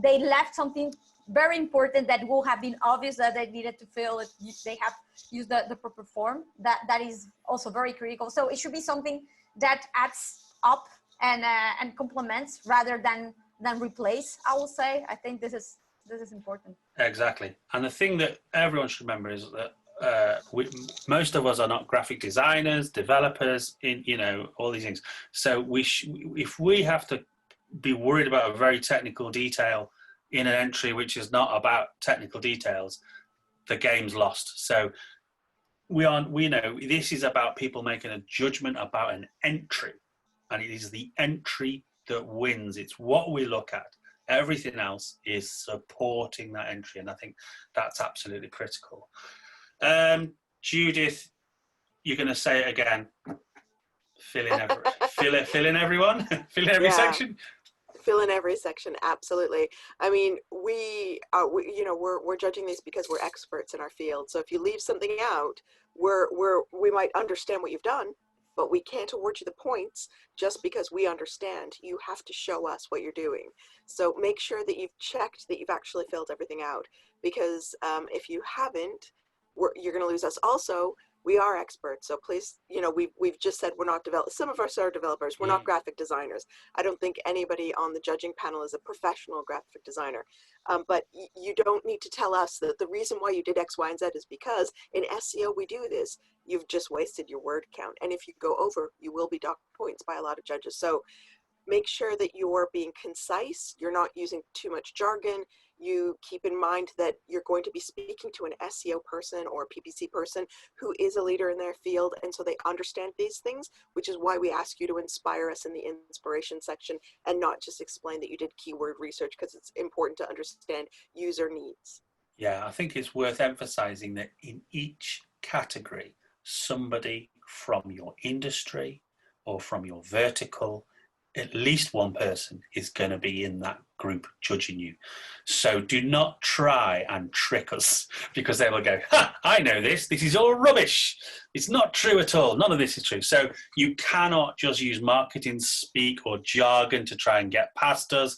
they left something very important that will have been obvious that they needed to fill it. They have used the proper form. That is also very critical. So it should be something that adds up and complements rather than replace, I will say. I think this is important. Exactly. And the thing that everyone should remember is that most of us are not graphic designers, developers, all these things. So if we have to be worried about a very technical detail in an entry which is not about technical details, the game's lost. So we know this is about people making a judgment about an entry, and it is the entry that wins. It's what we look at. Everything else is supporting that entry, and I think that's absolutely critical. Judith, you're going to say it again. Fill in everyone. Fill in every section. Fill in every section, absolutely. I mean, we're judging these because we're experts in our field. So if you leave something out, we might understand what you've done, but we can't award you the points just because we understand. You have to show us what you're doing. So make sure that you've checked that you've actually filled everything out, because if you haven't, you're going to lose us. Also, we are experts, so please, we've just said we're not developers. Some of us are developers. We're not graphic designers. I don't think anybody on the judging panel is a professional graphic designer. But you don't need to tell us that the reason why you did X, Y, and Z is because in SEO we do this. You've just wasted your word count. And if you go over, you will be docked points by a lot of judges. So make sure that you're being concise. You're not using too much jargon. You keep in mind that you're going to be speaking to an SEO person or a PPC person who is a leader in their field, and so they understand these things, which is why we ask you to inspire us in the inspiration section and not just explain that you did keyword research, because it's important to understand user needs. Yeah, I think it's worth emphasizing that in each category, somebody from your industry or from your vertical, at least one person is going to be in that group judging you. So do not try and trick us, because they will go, I know this is all rubbish. It's not true at all. None of this is true. So you cannot just use marketing speak or jargon to try and get past us.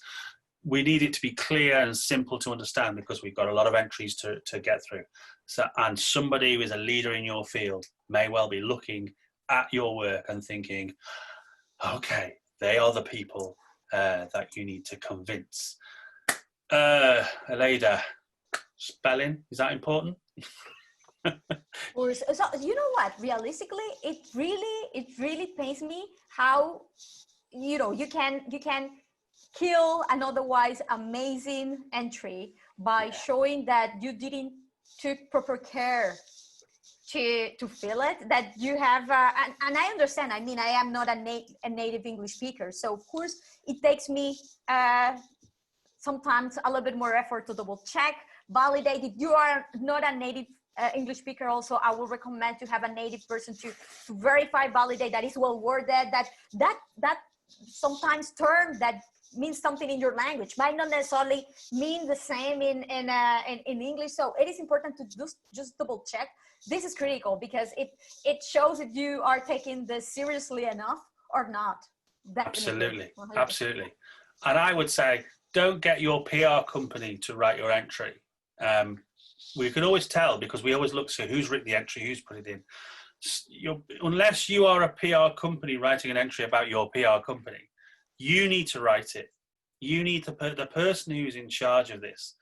We need it to be clear and simple to understand, because we've got a lot of entries to get through. So, and somebody who is a leader in your field may well be looking at your work and thinking, okay, they are the people that you need to convince. Aleyda, spelling, is that important? So you know what? Realistically, it really pains me how you can kill an otherwise amazing entry by showing that you didn't took proper care to feel it, that you have, and I understand, I mean, I am not a native English speaker, so of course it takes me sometimes a little bit more effort to double check, validate. If you are not a native English speaker, also I will recommend to have a native person to verify, validate that is well worded, that sometimes term that means something in your language might not necessarily mean the same in English. So it is important to just double check. This is critical because it shows if you are taking this seriously enough or not. Definitely. Absolutely, absolutely. And I would say, don't get your PR company to write your entry. We can always tell because we always look to who's written the entry, who's put it in. Unless you are a PR company writing an entry about your PR company, you need to write it. You need to put the person who's in charge of this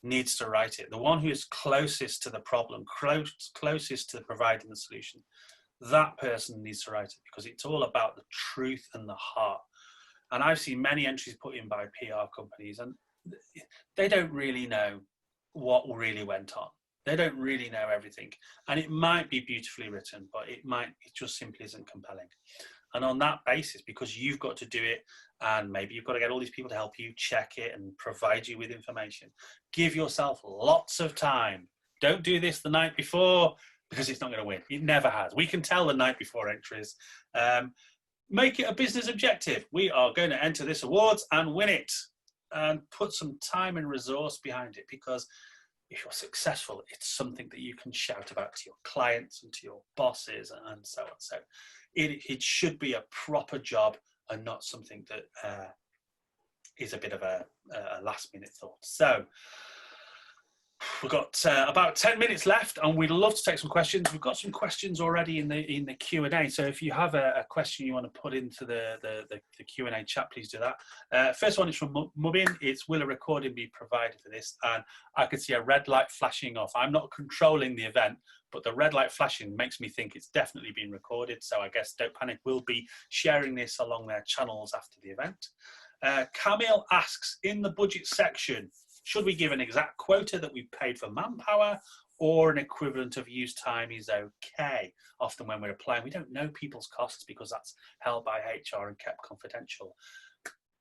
needs to write it. The one who is closest to the problem, closest to providing the solution, that person needs to write it because it's all about the truth and the heart. And I've seen many entries put in by PR companies and they don't really know what really went on. They don't really know everything. And it might be beautifully written, but it just simply isn't compelling. And on that basis, because you've got to do it, and maybe you've got to get all these people to help you check it and provide you with information, give yourself lots of time. Don't do this the night before because it's not going to win. It never has. We can tell the night before entries. Make it a business objective. We are going to enter this awards and win it, and put some time and resource behind it, because if you're successful, it's something that you can shout about to your clients and to your bosses and so on. So it should be a proper job and not something that is a bit of a last minute thought. So we've got about 10 minutes left and we'd love to take some questions. We've got some questions already in the Q&A. So if you have a question you want to put into the Q&A chat, please do that. First one is from Mubin. It's, will a recording be provided for this? And I can see a red light flashing off. I'm not controlling the event, but the red light flashing makes me think it's definitely been recorded. So I guess Don't Panic will be sharing this along their channels after the event. Camille asks, in the budget section, should we give an exact quota that we paid for manpower, or an equivalent of use time is okay? Often when we're applying, we don't know people's costs because that's held by HR and kept confidential.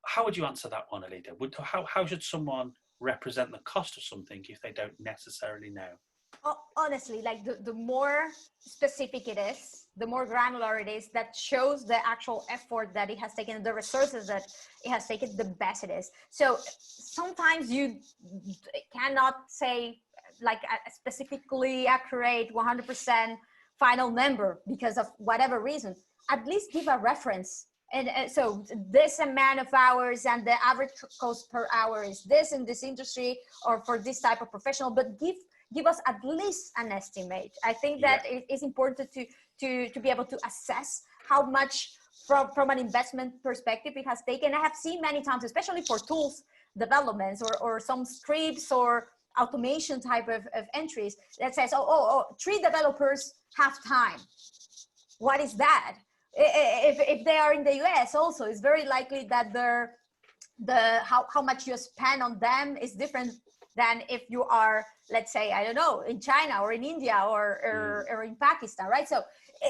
How would you answer that one, Aleyda? How should someone represent the cost of something if they don't necessarily know? Honestly, like the more specific it is, the more granular it is, that shows the actual effort that it has taken, the resources that it has taken, the best it is. So sometimes you cannot say like a specifically accurate 100% final number because of whatever reason. At least give a reference. And so this amount of hours and the average cost per hour is this in this industry or for this type of professional, but give us at least an estimate. I think that it is important to be able to assess how much from an investment perspective it has taken. I have seen many times, especially for tools developments or some scripts or automation type of entries that says, 3 developers have time. What is that? If they are in the US also, it's very likely that how much you spend on them is different than if you are, let's say, I don't know, in China or in India or in Pakistan, right? So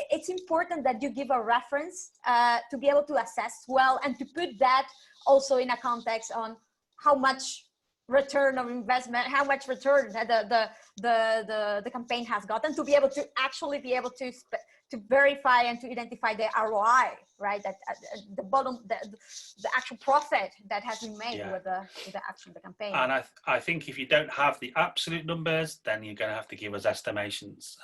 it's important that you give a reference to be able to assess well, and to put that also in a context on how much return of investment, how much return the campaign has gotten, to be able to actually be able to verify and to identify the ROI, right? That the bottom, the actual profit that has been made with the campaign. And I think if you don't have the absolute numbers, then you're going to have to give us estimations,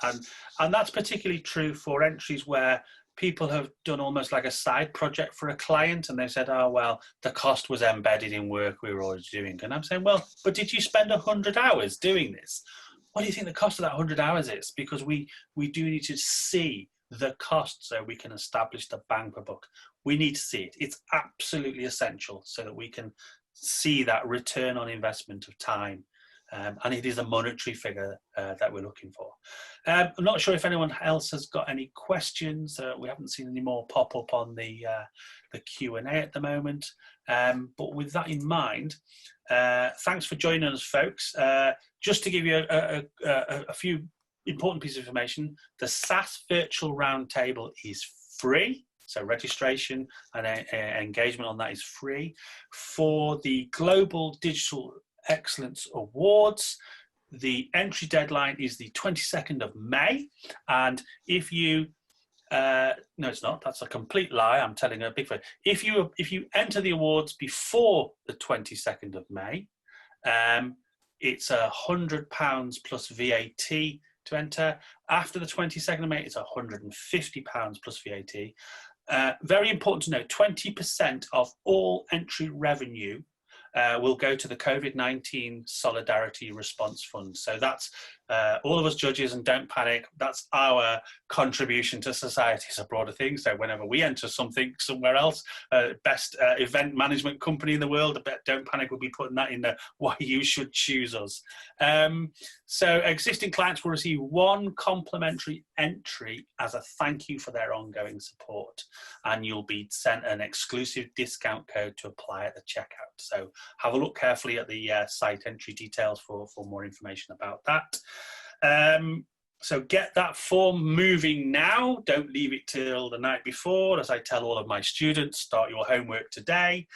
and that's particularly true for entries where people have done almost like a side project for a client, and they said, oh, well, the cost was embedded in work we were already doing. And I'm saying, well, but did you spend 100 hours doing this? What do you think the cost of that 100 hours is? Because we do need to see the cost so we can establish the bang per buck. We need to see it. It's absolutely essential so that we can see that return on investment of time. And it is a monetary figure that we're looking for. I'm not sure if anyone else has got any questions. We haven't seen any more pop up on the Q&A at the moment. But with that in mind, Thanks for joining us, folks. Just to give you a few important pieces of information, the SAS Virtual Roundtable is free. So registration and engagement on that is free. For the Global Digital Excellence Awards, the entry deadline is the 22nd of May. And if you, no, it's not, that's a complete lie. I'm telling a big fake. If you enter the awards before the 22nd of May, it's £100 plus VAT to enter. After the 22nd of May, it's £150 plus VAT. Very important to note, 20% of all entry revenue will go to the COVID-19 Solidarity Response Fund. So that's all of us judges, and don't panic, that's our contribution to society as a broader thing. So whenever we enter something somewhere else, best event management company in the world, don't panic, we'll be putting that in the why you should choose us. So existing clients will receive one complimentary entry as a thank you for their ongoing support, and you'll be sent an exclusive discount code to apply at the checkout. So have a look carefully at the site entry details for more information about that. So get that form moving now. Don't leave it till the night before. As I tell all of my students, start your homework today.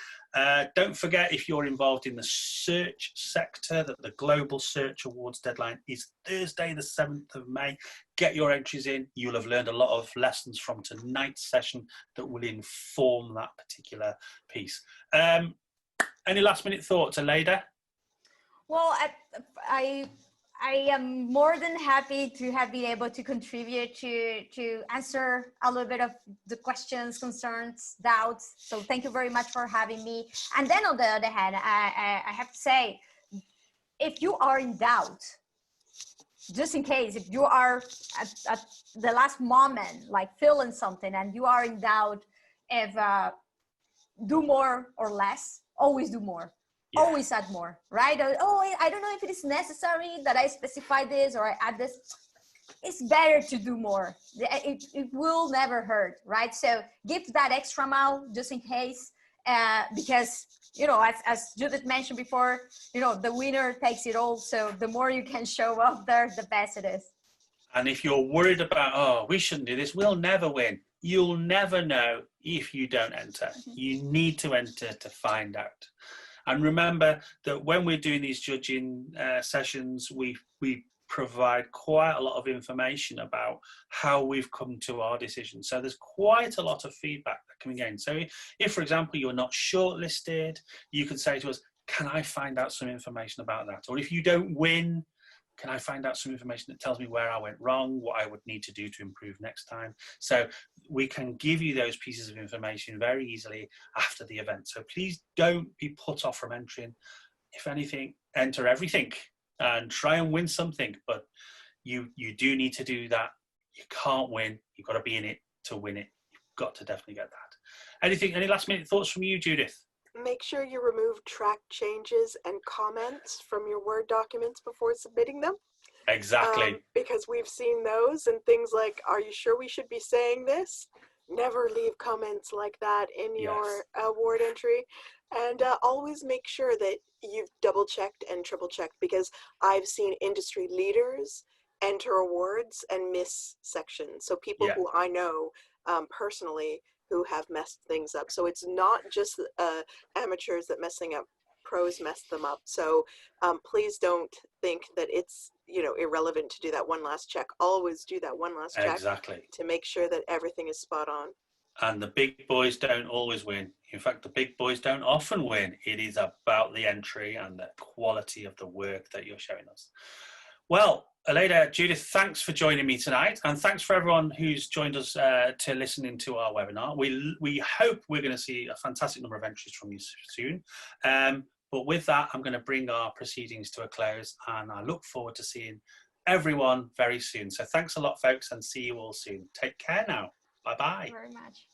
Don't forget, if you're involved in the search sector, that the Global Search Awards deadline is Thursday, the 7th of May. Get your entries in. You'll have learned a lot of lessons from tonight's session that will inform that particular piece. Any last minute thoughts, Aleyda? Well, I am more than happy to have been able to contribute to answer a little bit of the questions, concerns, doubts. So thank you very much for having me. And then on the other hand, I have to say, if you are in doubt, just in case, if you are at the last moment, like feeling something and you are in doubt if do more or less, always do more. Yeah. Always add more, right? Oh, I don't know if it is necessary that I specify this or I add this. It's better to do more. It will never hurt, right? So give that extra mile just in case, because, you know, as Judith mentioned before, you know, the winner takes it all. So the more you can show up there, the best it is. And if you're worried about, oh, we shouldn't do this, we'll never win. You'll never know if you don't enter. You need to enter to find out. And remember that when we're doing these judging sessions, we provide quite a lot of information about how we've come to our decision. So there's quite a lot of feedback that can be gained. So if, for example, you're not shortlisted, you can say to us, can I find out some information about that? Or if you don't win, can I find out some information that tells me where I went wrong, what I would need to do to improve next time? So we can give you those pieces of information very easily after the event. So please don't be put off from entering. If anything, enter everything and try and win something. But you do need to do that. You can't win. You've got to be in it to win it. You've got to definitely get that. Any last minute thoughts from you, Judith? Make sure you remove track changes and comments from your Word documents before submitting them. Exactly. Because we've seen those and things like, are you sure we should be saying this? Never leave comments like that in your award entry. And always make sure that you've double checked and triple checked, because I've seen industry leaders enter awards and miss sections. So people who I know personally who have messed things up. So it's not just amateurs that mess things up, pros mess them up. So please don't think that it's, you know, irrelevant to do that one last check. Always do that one last check to make sure that everything is spot on. And the big boys don't always win. In fact, the big boys don't often win. It is about the entry and the quality of the work that you're showing us. Well, Aleyda, Judith, thanks for joining me tonight, and thanks for everyone who's joined us to listen into our webinar. We hope we're going to see a fantastic number of entries from you soon. But with that, I'm going to bring our proceedings to a close, and I look forward to seeing everyone very soon. So thanks a lot, folks, and see you all soon. Take care now. Bye-bye. Thank you very much.